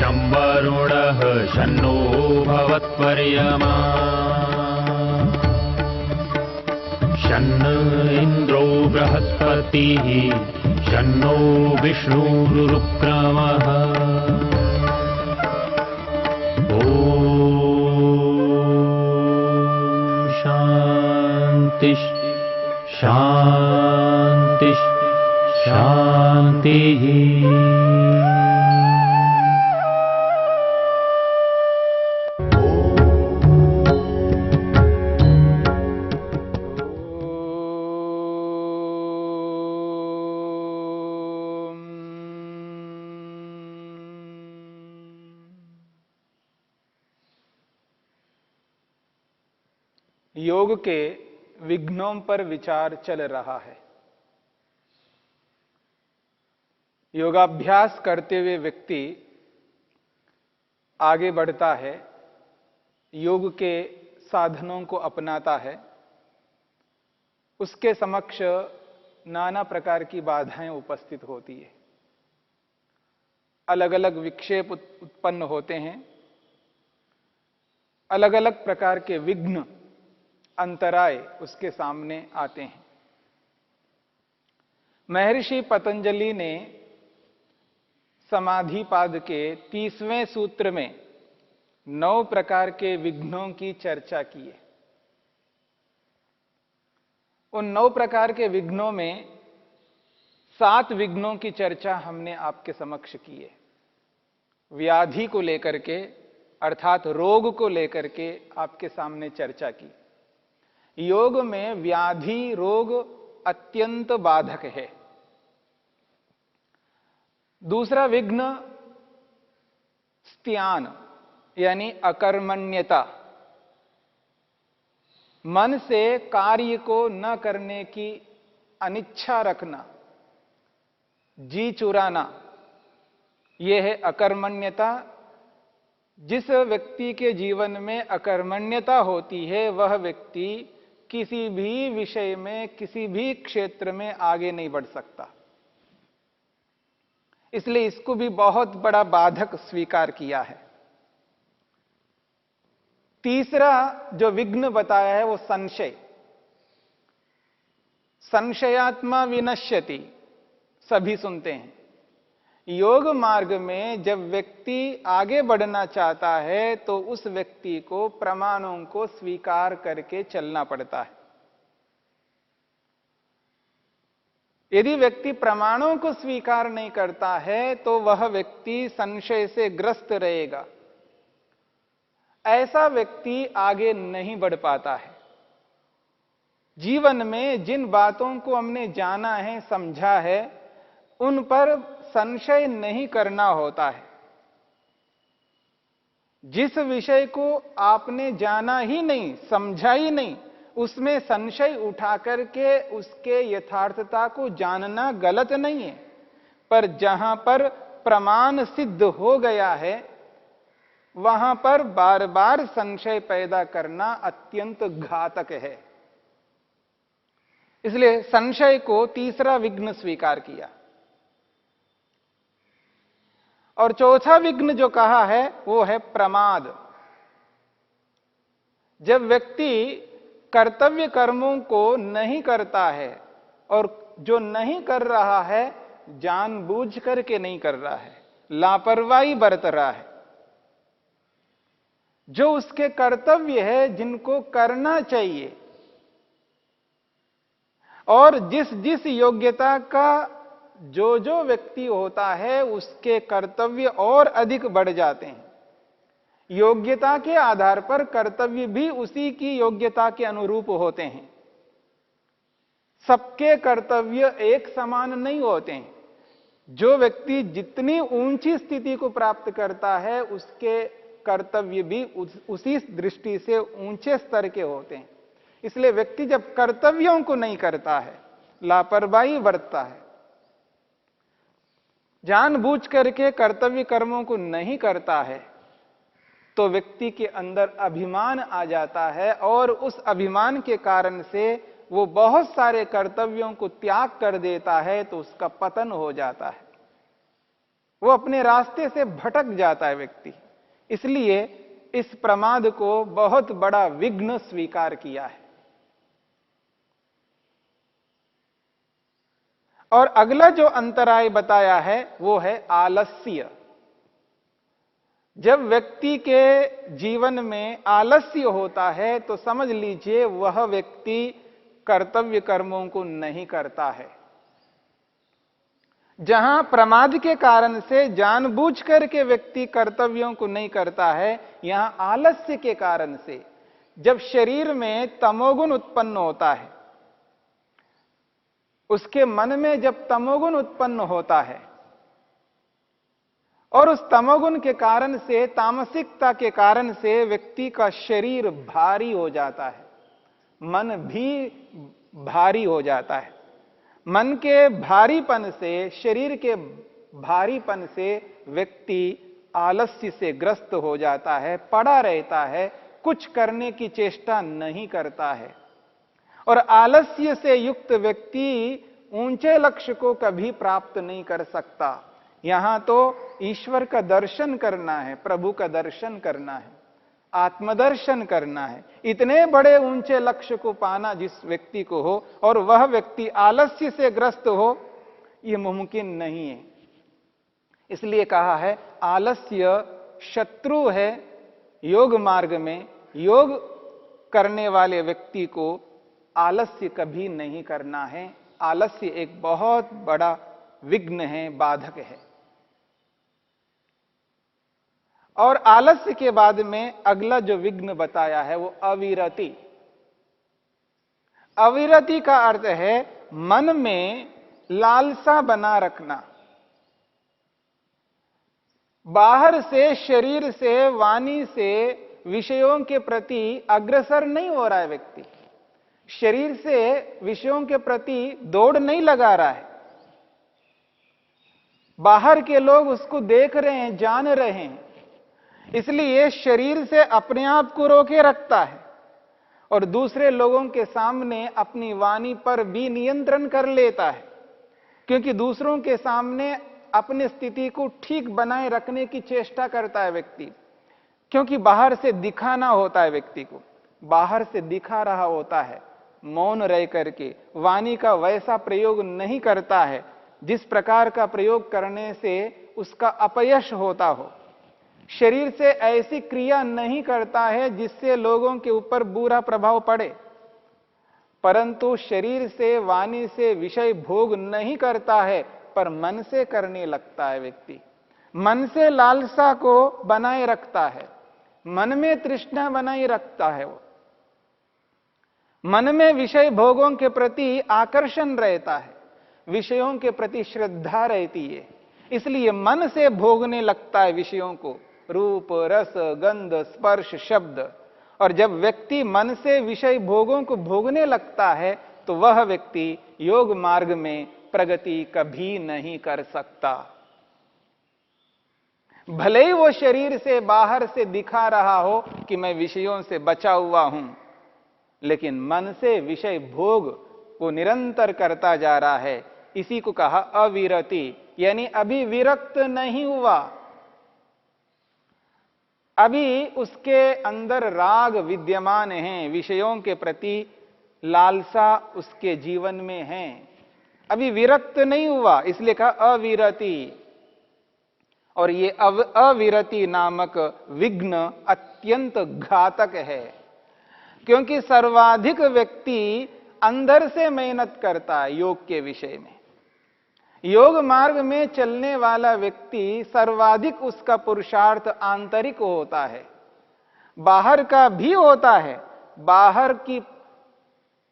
शं वरुणः शन्नो भवत्वर्यमा शन्न इन्द्रो बृहस्पतिः शन्नो विष्णुरुक्रमः ॐ शान्ति शान्ति शान्तिः। योग के विघ्नों पर विचार चल रहा है। योगाभ्यास करते हुए व्यक्ति आगे बढ़ता है, योग के साधनों को अपनाता है, उसके समक्ष नाना प्रकार की बाधाएं उपस्थित होती है, अलग अलग विक्षेप उत्पन्न होते हैं, अलग अलग प्रकार के विघ्न अंतराय उसके सामने आते हैं। महर्षि पतंजलि ने समाधिपाद के 30वें सूत्र में 9 प्रकार के विघ्नों की चर्चा की है। उन 9 प्रकार के विघ्नों में 7 विघ्नों की चर्चा हमने आपके समक्ष की है। व्याधि को लेकर के अर्थात रोग को लेकर के आपके सामने चर्चा की। योग में व्याधि रोग अत्यंत बाधक है। दूसरा विघ्न स्त्यान यानी अकर्मण्यता, मन से कार्य को न करने की अनिच्छा रखना, जी चुराना, यह है अकर्मण्यता। जिस व्यक्ति के जीवन में अकर्मण्यता होती है वह व्यक्ति किसी भी विषय में किसी भी क्षेत्र में आगे नहीं बढ़ सकता। इसलिए इसको भी बहुत बड़ा बाधक स्वीकार किया है। तीसरा जो विघ्न बताया है वो संशय। संशयात्मा विनश्यति, सभी सुनते हैं। योग मार्ग में जब व्यक्ति आगे बढ़ना चाहता है तो उस व्यक्ति को प्रमाणों को स्वीकार करके चलना पड़ता है। यदि व्यक्ति प्रमाणों को स्वीकार नहीं करता है तो वह व्यक्ति संशय से ग्रस्त रहेगा। ऐसा व्यक्ति आगे नहीं बढ़ पाता है। जीवन में जिन बातों को हमने जाना है, समझा है, उन पर संशय नहीं करना होता है। जिस विषय को आपने जाना ही नहीं, समझा ही नहीं, उसमें संशय उठा करके उसके यथार्थता को जानना गलत नहीं है, पर जहां पर प्रमाण सिद्ध हो गया है वहां पर बार बार संशय पैदा करना अत्यंत घातक है। इसलिए संशय को तीसरा विघ्न स्वीकार किया। और चौथा विघ्न जो कहा है वो है प्रमाद। जब व्यक्ति कर्तव्य कर्मों को नहीं करता है और जो नहीं कर रहा है जानबूझ करके नहीं कर रहा है, लापरवाही बरत रहा है, जो उसके कर्तव्य है जिनको करना चाहिए और जिस जिस योग्यता का जो जो व्यक्ति होता है उसके कर्तव्य और अधिक बढ़ जाते हैं। योग्यता के आधार पर कर्तव्य भी उसी की योग्यता के अनुरूप होते हैं। सबके कर्तव्य एक समान नहीं होते हैं। जो व्यक्ति जितनी ऊंची स्थिति को प्राप्त करता है उसके कर्तव्य भी उसी दृष्टि से ऊंचे स्तर के होते हैं। इसलिए व्यक्ति जब कर्तव्यों को नहीं करता है, लापरवाही बरतता है, जानबूझ करके कर्तव्य कर्मों को नहीं करता है, तो व्यक्ति के अंदर अभिमान आ जाता है और उस अभिमान के कारण से वो बहुत सारे कर्तव्यों को त्याग कर देता है तो उसका पतन हो जाता है। वो अपने रास्ते से भटक जाता है व्यक्ति। इसलिए इस प्रमाद को बहुत बड़ा विघ्न स्वीकार किया है। और अगला जो अंतराय बताया है वो है आलस्य। जब व्यक्ति के जीवन में आलस्य होता है तो समझ लीजिए वह व्यक्ति कर्तव्य कर्मों को नहीं करता है। जहां प्रमाद के कारण से जानबूझ करके व्यक्ति कर्तव्यों को नहीं करता है, यहां आलस्य के कारण से जब शरीर में तमोगुण उत्पन्न होता है, उसके मन में जब तमोगुण उत्पन्न होता है और उस तमोगुण के कारण से, तामसिकता के कारण से व्यक्ति का शरीर भारी हो जाता है, मन भी भारी हो जाता है। मन के भारीपन से, शरीर के भारीपन से व्यक्ति आलस्य से ग्रस्त हो जाता है, पड़ा रहता है, कुछ करने की चेष्टा नहीं करता है। और आलस्य से युक्त व्यक्ति ऊंचे लक्ष्य को कभी प्राप्त नहीं कर सकता। यहां तो ईश्वर का दर्शन करना है, प्रभु का दर्शन करना है, आत्मदर्शन करना है। इतने बड़े ऊंचे लक्ष्य को पाना जिस व्यक्ति को हो और वह व्यक्ति आलस्य से ग्रस्त हो, यह मुमकिन नहीं है। इसलिए कहा है आलस्य शत्रु है योग मार्ग में। योग करने वाले व्यक्ति को आलस्य कभी नहीं करना है। आलस्य एक बहुत बड़ा विघ्न है, बाधक है। और आलस्य के बाद में अगला जो विघ्न बताया है वो अविरति। अविरति का अर्थ है मन में लालसा बना रखना। बाहर से, शरीर से, वाणी से विषयों के प्रति अग्रसर नहीं हो रहा है व्यक्ति। शरीर से विषयों के प्रति दौड़ नहीं लगा रहा है। बाहर के लोग उसको देख रहे हैं, जान रहे हैं, इसलिए शरीर से अपने आप को रोके रखता है और दूसरे लोगों के सामने अपनी वाणी पर भी नियंत्रण कर लेता है, क्योंकि दूसरों के सामने अपनी स्थिति को ठीक बनाए रखने की चेष्टा करता है व्यक्ति। क्योंकि बाहर से दिखाना होता है व्यक्ति को, बाहर से दिखा रहा होता है, मौन रह करके वाणी का वैसा प्रयोग नहीं करता है जिस प्रकार का प्रयोग करने से उसका अपयश होता हो। शरीर से ऐसी क्रिया नहीं करता है जिससे लोगों के ऊपर बुरा प्रभाव पड़े, परंतु शरीर से, वाणी से विषय भोग नहीं करता है, पर मन से करने लगता है व्यक्ति। मन से लालसा को बनाए रखता है, मन में तृष्णा बनाए रखता है। वो मन में विषय भोगों के प्रति आकर्षण रहता है, विषयों के प्रति श्रद्धा रहती है, इसलिए मन से भोगने लगता है विषयों को, रूप, रस, गंध, स्पर्श, शब्द। और जब व्यक्ति मन से विषय भोगों को भोगने लगता है तो वह व्यक्ति योग मार्ग में प्रगति कभी नहीं कर सकता। भले ही वो शरीर से, बाहर से दिखा रहा हो कि मैं विषयों से बचा हुआ हूं, लेकिन मन से विषय भोग को निरंतर करता जा रहा है। इसी को कहा अविरति, यानी अभी विरक्त नहीं हुआ, अभी उसके अंदर राग विद्यमान है, विषयों के प्रति लालसा उसके जीवन में है, अभी विरक्त नहीं हुआ, इसलिए कहा अविरति। और ये अविरति नामक विघ्न अत्यंत घातक है, क्योंकि सर्वाधिक व्यक्ति अंदर से मेहनत करता है योग के विषय में। योग मार्ग में चलने वाला व्यक्ति सर्वाधिक उसका पुरुषार्थ आंतरिक होता है, बाहर का भी होता है। बाहर की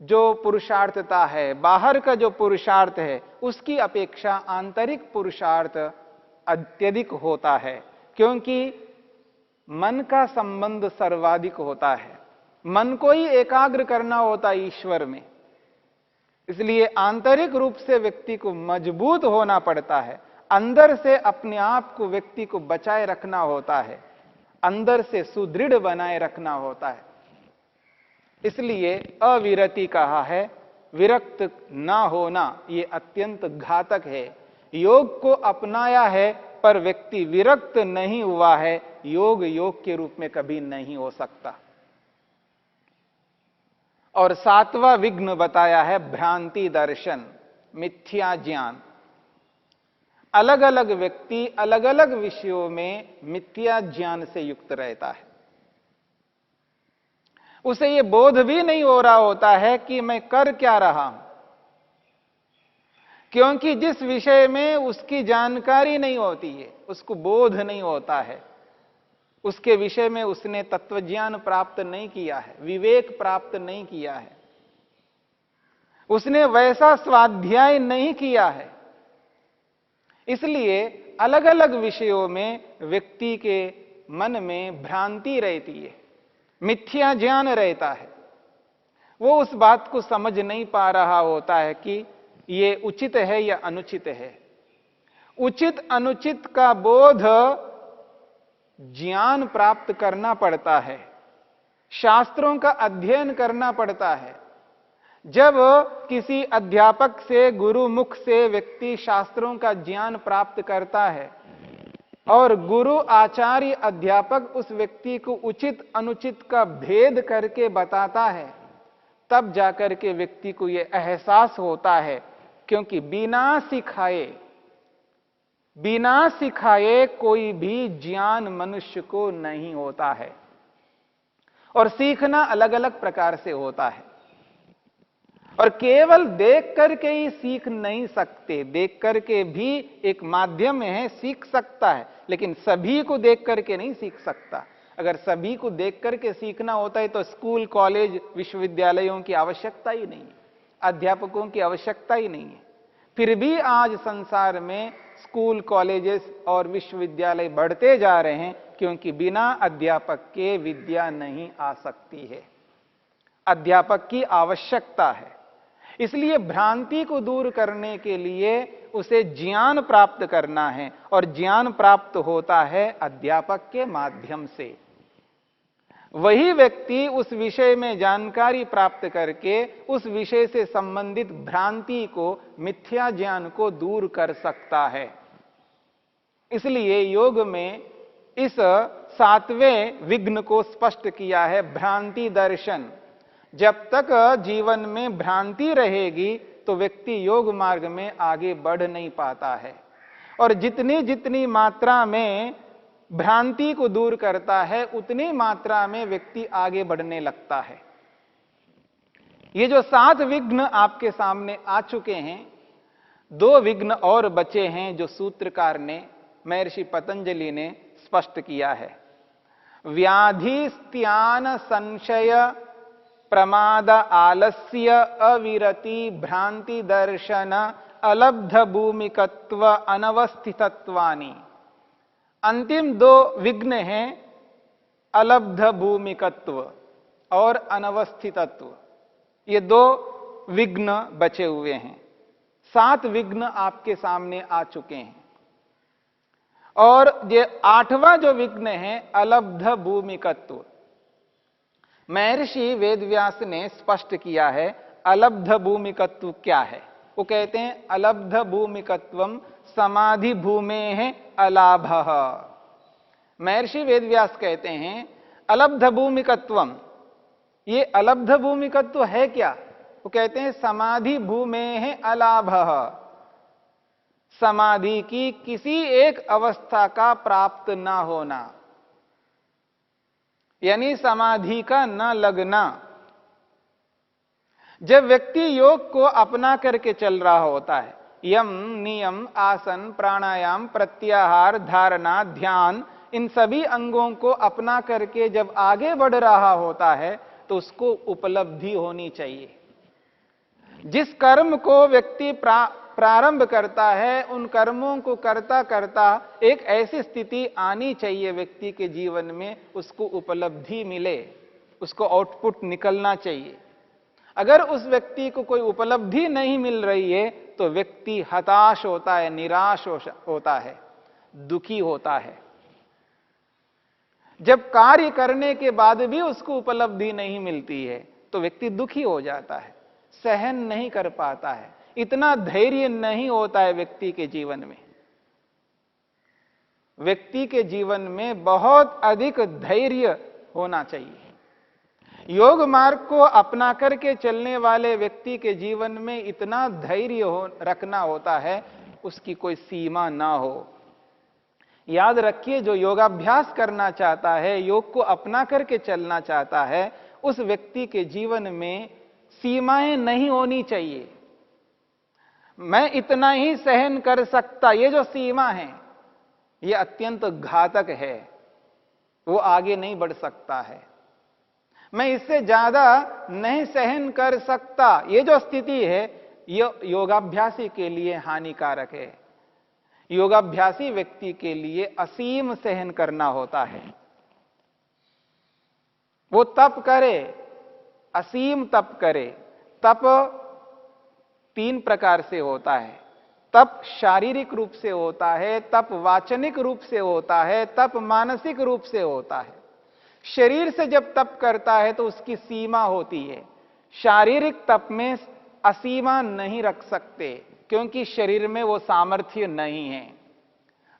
जो पुरुषार्थता है, बाहर का जो पुरुषार्थ है, उसकी अपेक्षा आंतरिक पुरुषार्थ अत्यधिक होता है, क्योंकि मन का संबंध सर्वाधिक होता है। मन को ही एकाग्र करना होता है ईश्वर में, इसलिए आंतरिक रूप से व्यक्ति को मजबूत होना पड़ता है, अंदर से अपने आप को व्यक्ति को बचाए रखना होता है, अंदर से सुदृढ़ बनाए रखना होता है। इसलिए अविरति कहा है। विरक्त ना होना ये अत्यंत घातक है। योग को अपनाया है पर व्यक्ति विरक्त नहीं हुआ है, योग योग के रूप में कभी नहीं हो सकता। और सातवां विघ्न बताया है भ्रांति दर्शन, मिथ्या ज्ञान। अलग अलग व्यक्ति अलग अलग विषयों में मिथ्या ज्ञान से युक्त रहता है। उसे यह बोध भी नहीं हो रहा होता है कि मैं कर क्या रहा हूं, क्योंकि जिस विषय में उसकी जानकारी नहीं होती है, उसको बोध नहीं होता है, उसके विषय में उसने तत्वज्ञान प्राप्त नहीं किया है, विवेक प्राप्त नहीं किया है, उसने वैसा स्वाध्याय नहीं किया है। इसलिए अलग अलग विषयों में व्यक्ति के मन में भ्रांति रहती है, मिथ्या ज्ञान रहता है। वो उस बात को समझ नहीं पा रहा होता है कि ये उचित है या अनुचित है। उचित अनुचित का बोध ज्ञान प्राप्त करना पड़ता है, शास्त्रों का अध्ययन करना पड़ता है। जब किसी अध्यापक से, गुरु मुख से व्यक्ति शास्त्रों का ज्ञान प्राप्त करता है और गुरु आचार्य अध्यापक उस व्यक्ति को उचित अनुचित का भेद करके बताता है, तब जाकर के व्यक्ति को यह एहसास होता है। क्योंकि बिना सिखाए कोई भी ज्ञान मनुष्य को नहीं होता है। और सीखना अलग अलग प्रकार से होता है, और केवल देख करके ही सीख नहीं सकते। देख करके भी एक माध्यम है, सीख सकता है, लेकिन सभी को देख करके नहीं सीख सकता। अगर सभी को देख करके सीखना होता है तो स्कूल, कॉलेज, विश्वविद्यालयों की आवश्यकता ही नहीं है, अध्यापकों की आवश्यकता ही नहीं है। फिर भी आज संसार में स्कूल, कॉलेजेस और विश्वविद्यालय बढ़ते जा रहे हैं, क्योंकि बिना अध्यापक के विद्या नहीं आ सकती है। अध्यापक की आवश्यकता है। इसलिए भ्रांति को दूर करने के लिए उसे ज्ञान प्राप्त करना है, और ज्ञान प्राप्त होता है अध्यापक के माध्यम से। वही व्यक्ति उस विषय में जानकारी प्राप्त करके उस विषय से संबंधित भ्रांति को, मिथ्या ज्ञान को दूर कर सकता है। इसलिए योग में इस सातवें विघ्न को स्पष्ट किया है, भ्रांति दर्शन। जब तक जीवन में भ्रांति रहेगी तो व्यक्ति योग मार्ग में आगे बढ़ नहीं पाता है। और जितनी जितनी मात्रा में भ्रांति को दूर करता है, उतनी मात्रा में व्यक्ति आगे बढ़ने लगता है। ये जो 7 विघ्न आपके सामने आ चुके हैं, 2 विघ्न और बचे हैं जो सूत्रकार ने, महर्षि पतंजलि ने स्पष्ट किया है। व्याधि, स्त्यान, संशय, प्रमाद, आलस्य, अविरति, भ्रांति दर्शन, अलब्ध भूमिकत्व, अनवस्थितत्वानि। अंतिम 2 विघ्न हैं अलब्ध भूमिकत्व और अनवस्थितत्व। ये 2 विघ्न बचे हुए हैं। 7 विघ्न आपके सामने आ चुके हैं, और ये 8वां जो विघ्न है अलब्ध भूमिकत्व। महर्षि वेदव्यास ने स्पष्ट किया है अलब्ध भूमिकत्व क्या है। वो कहते हैं अलब्ध भूमिकत्वम समाधि भूमेः अलाभः। महर्षि वेदव्यास कहते हैं अलब्ध भूमिकत्वम, ये अलब्ध भूमिकत्व है क्या? वो कहते हैं समाधि भूमेः अलाभः, समाधि की किसी एक अवस्था का प्राप्त ना होना, यानी समाधि का न लगना। जब व्यक्ति योग को अपना करके चल रहा होता है, यम, नियम, आसन, प्राणायाम, प्रत्याहार, धारणा, ध्यान, इन सभी अंगों को अपना करके जब आगे बढ़ रहा होता है तो उसको उपलब्धि होनी चाहिए। जिस कर्म को व्यक्ति प्रारंभ करता है, उन कर्मों को करता करता एक ऐसी स्थिति आनी चाहिए व्यक्ति के जीवन में, उसको उपलब्धि मिले, उसको आउटपुट निकलना चाहिए। अगर उस व्यक्ति को कोई उपलब्धि नहीं मिल रही है तो व्यक्ति हताश होता है, निराश होता है, दुखी होता है। जब कार्य करने के बाद भी उसको उपलब्धि नहीं मिलती है तो व्यक्ति दुखी हो जाता है, सहन नहीं कर पाता है, इतना धैर्य नहीं होता है व्यक्ति के जीवन में। व्यक्ति के जीवन में बहुत अधिक धैर्य होना चाहिए। योग मार्ग को अपना करके चलने वाले व्यक्ति के जीवन में इतना धैर्य रखना होता है, उसकी कोई सीमा ना हो। याद रखिए, जो योगाभ्यास करना चाहता है, योग को अपना करके चलना चाहता है, उस व्यक्ति के जीवन में सीमाएं नहीं होनी चाहिए। मैं इतना ही सहन कर सकता, ये जो सीमा है ये अत्यंत घातक है, वो आगे नहीं बढ़ सकता है। मैं इससे ज्यादा नहीं सहन कर सकता, ये जो स्थिति है ये योगाभ्यासी के लिए हानिकारक है। योगाभ्यासी व्यक्ति के लिए असीम सहन करना होता है। वो तप करे, असीम तप करे। तप 3 प्रकार से होता है। तप शारीरिक रूप से होता है, तप वाचनिक रूप से होता है, तप मानसिक रूप से होता है। शरीर से जब तप करता है तो उसकी सीमा होती है। शारीरिक तप में असीमा नहीं रख सकते, क्योंकि शरीर में वो सामर्थ्य नहीं है।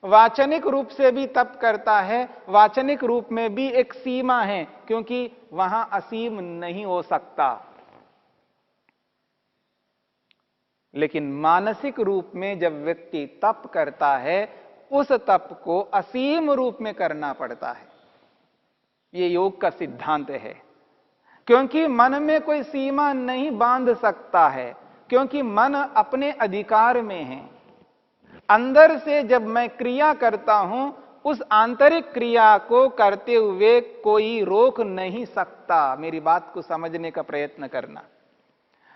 वाचनिक रूप से भी तप करता है, वाचनिक रूप में भी एक सीमा है, क्योंकि वहां असीम नहीं हो सकता। लेकिन मानसिक रूप में जब व्यक्ति तप करता है, उस तप को असीम रूप में करना पड़ता है। ये योग का सिद्धांत है, क्योंकि मन में कोई सीमा नहीं बांध सकता है, क्योंकि मन अपने अधिकार में है। अंदर से जब मैं क्रिया करता हूं, उस आंतरिक क्रिया को करते हुए कोई रोक नहीं सकता। मेरी बात को समझने का प्रयत्न करना।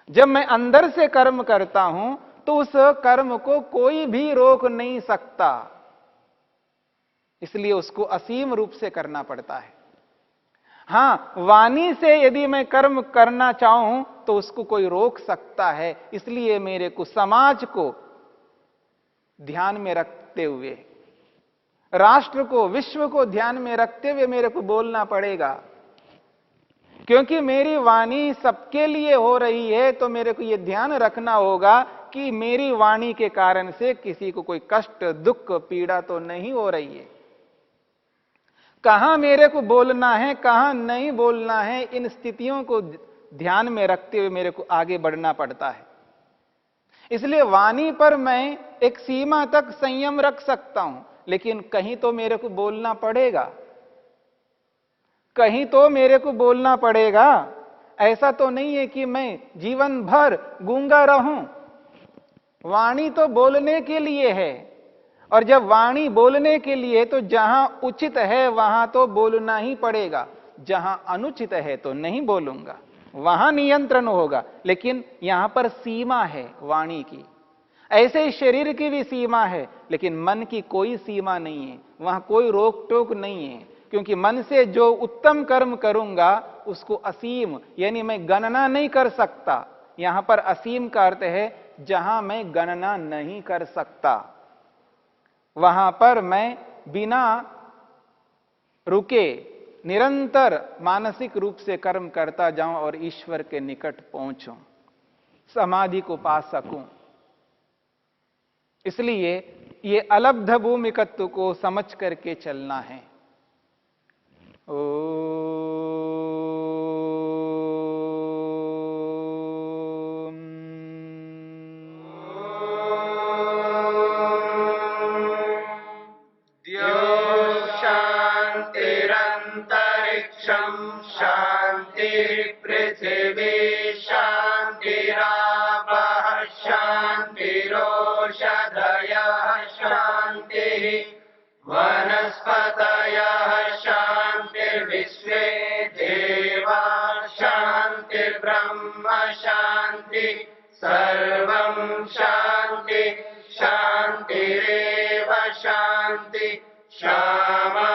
जब मैं अंदर से कर्म करता हूं तो उस कर्म को कोई भी रोक नहीं सकता, इसलिए उसको असीम रूप से करना पड़ता है। हां, वाणी से यदि मैं कर्म करना चाहूं तो उसको कोई रोक सकता है, इसलिए मेरे को समाज को ध्यान में रखते हुए, राष्ट्र को, विश्व को ध्यान में रखते हुए मेरे को बोलना पड़ेगा। क्योंकि मेरी वाणी सबके लिए हो रही है, तो मेरे को यह ध्यान रखना होगा कि मेरी वाणी के कारण से किसी को कोई कष्ट, दुख, पीड़ा तो नहीं हो रही है। कहां मेरे को बोलना है, कहां नहीं बोलना है, इन स्थितियों को ध्यान में रखते हुए मेरे को आगे बढ़ना पड़ता है। इसलिए वाणी पर मैं एक सीमा तक संयम रख सकता हूं, लेकिन कहीं तो मेरे को बोलना पड़ेगा, कहीं तो मेरे को बोलना पड़ेगा। ऐसा तो नहीं है कि मैं जीवन भर गूंगा रहूं। वाणी तो बोलने के लिए है, और जब वाणी बोलने के लिए तो जहां उचित है वहां तो बोलना ही पड़ेगा, जहां अनुचित है तो नहीं बोलूंगा, वहां नियंत्रण होगा। लेकिन यहां पर सीमा है वाणी की। ऐसे ही शरीर की भी सीमा है, लेकिन मन की कोई सीमा नहीं है, वहां कोई रोक टोक नहीं है। क्योंकि मन से जो उत्तम कर्म करूंगा उसको असीम, यानी मैं गणना नहीं कर सकता। यहां पर असीम का अर्थ है जहां मैं गणना नहीं कर सकता, वहां पर मैं बिना रुके निरंतर मानसिक रूप से कर्म करता जाऊं और ईश्वर के निकट पहुंचूं, समाधि को पा सकूं। इसलिए ये अलब्ध भूमिकत्व को समझ करके चलना है। शांतिरंतरिक्षं शांति पृथिवी शांतिरापः शांतिरोषधयः शांतिः वनस्पतयः शांतिर्विश्वे देवा शांतिर्ब्रह्म शांति सर्वं शांति शांतिरेव शांति श्यामा